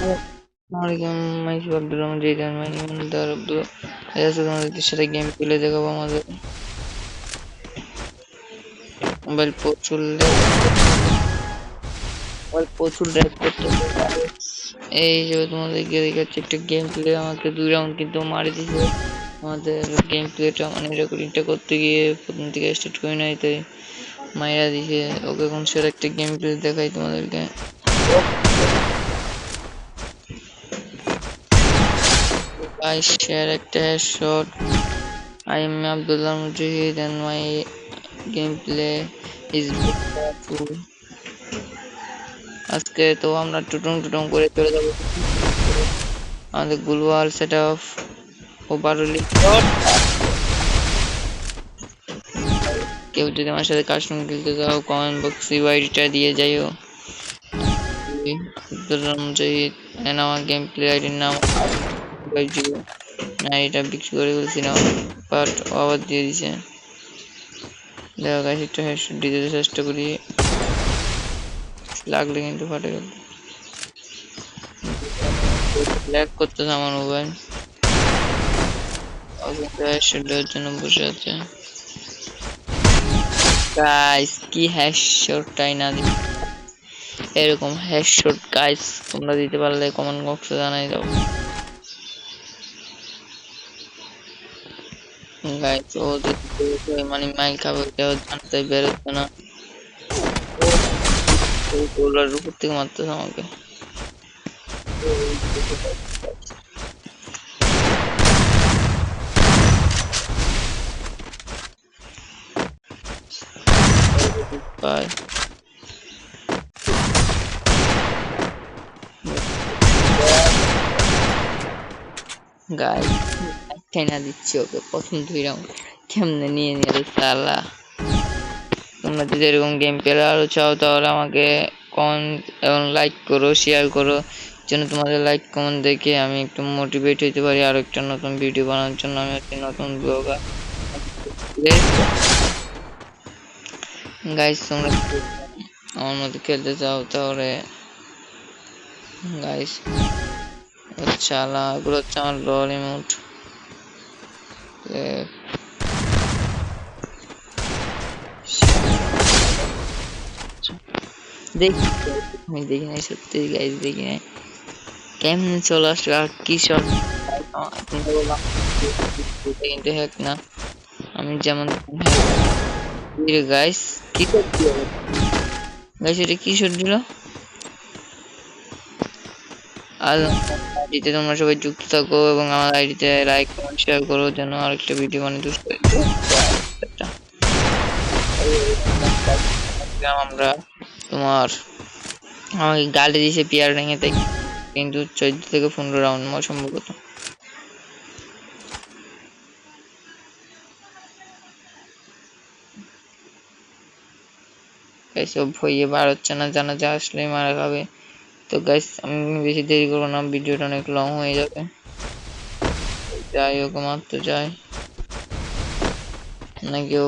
আসসালামাইকুম মাইসু আব্দুর রহমান জিদান মাই ইমানদার আব্দুল আজকে তোমাদের সাথে গেম প্লে দেখাবো আমাদের মোবাইল প্রচুর ল্যাগ করতেছে এই যে তোমাদেরকে দেখাচ্ছি একটা গেম প্লে আমাকে 2 রাউন্ড কিন্তু মারি দিছে আমাদের গেম প্লেটা মানে রেকর্ডিংটা করতে গিয়ে প্রথম থেকে স্টার্ট করে নাই তাই মাইরা দিছে ওকে এখন সেরা একটা গেম প্লে দেখাই তোমাদেরকে I share a test shot. I am Abdullah Mujahid and my gameplay is powerful. আজকে তো আমরা টুটুং টুটুং করে চলে যাবো আমাদের গ্লোবাল সেট অফ ওভারঅলি কেউ যদি আমার সাথে কাস্টম খেলতে চাও কমেন্ট বক্সে আইডিটা দিয়ে যাইও আব্দুল্লাহ মুজাহিদ এন্ড আমার গেম প্লে আইডির নাম 50 না এটা বিক্রি করে ফেলছি না বাট আবার দিয়ে দিছে দেখো গাইস একটু হেডশট দিতে চেষ্টা করি লাগলে কিন্তু ফাটে গেল ল্যাগ করতেছে আমার মোবাইল হেডশট দেওয়ার জন্য বসে আছে গাইস কি হেডশটটাই না দিই এরকম হেডশট গাইস তোমরা দিতে পারলে কমেন্ট বক্সে জানাই দাও গাইস ও যদি মানে মাইক খাবে ওটাও জানতে বেরোচ্ছে না ওগুলোর উপর থেকে মারতেছে আমাকে বাই গাইস চাইনা দিচ্ছি ওকে প্রথম 2 রাউন্ড কেমনে নিয়ে নিল সালা তোমরা যদি এরকম গেম প্লে আরো চাও তাহলে আমাকে কমেন্ট এবং লাইক করো শেয়ার করো যেন তোমাদের লাইক কমেন্ট দেখে আমি একটু মোটিভেট হতে পারি আর একটা নতুন ভিডিও বানানোর জন্য আমি একটা নতুন ব্লগার গাইস তোমরা আমার মতো খেলতে চাও তাহলে গাইস চালা এগুলো হচ্ছে আমার লল ইমোট দেখি আমি দেখি নাই সত্যি গাইস দেখি নাই কেমনে চলে আসলো আর কি শট কিন্তু হ্যাক না আমি যেমন গাইস কি গাইস এটা কি শট দিল আর আইডিতে তোমরা সবাই যুক্ত থাকো এবং আমার আইডিতে লাইক কমেন্ট শেয়ার করো যেন আরেকটা ভিডিও বানাতে আমরা তোমার আমাকে গালি দিয়েছে পিয়ার ভেঙে তাই কিন্তু 14 থেকে 15 রাউন্ড সম্ভবত এসব ভয়ে বার হচ্ছে না জানা যা আসলে মারা খাবে তো গাইস আমি বেশি দেরি করবো না ভিডিওটা অনেক লং হয়ে যাবে যাই হোক মারতে যাই নাকি ও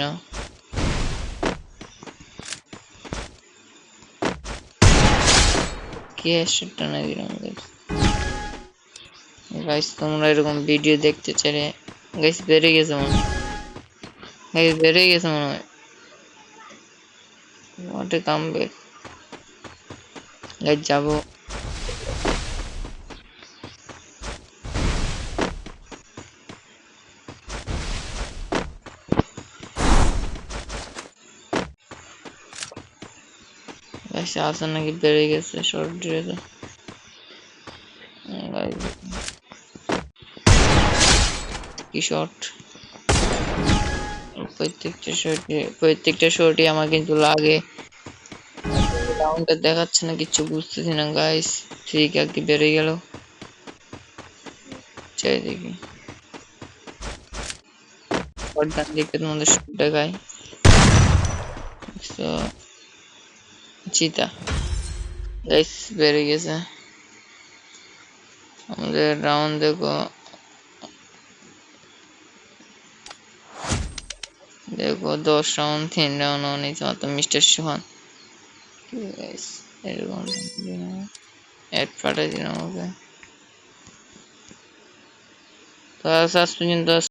না কি হেডশটটা না দিলাম গাইস তোমরা এরকম ভিডিও দেখতে চাইলে গাইস বেড়ে গেছে মনে হয় গাইস বেড়ে গেছে মনে হয় হোয়াট এ কামব্যাক গাইস যাবো গাইস আসা নাকি বেড়ে গেছে শর্ট ড্রেসে গাইস কি শর্ট প্রত্যেকটা শর্টই আমার কিন্তু লাগে রাউন্ডটা দেখাচ্ছে না কিছু বুঝতেছি না গাইস ঠিক আর কি বেড়ে গেল চাই দেখি শর্টগান দেখে তোমাদের শর্ট দেখায় তো চিতা গাইস বেড়ে গেছে আমাদের রাউন্ড দেখো দেখো 10 রাউন্ড 3 রাউন্ড নিচে মাত্র মিস্টার সোহান Guys, এরকম অ্যাড পাঠাই দিলাম ওকে। তো সাসপেনশন তো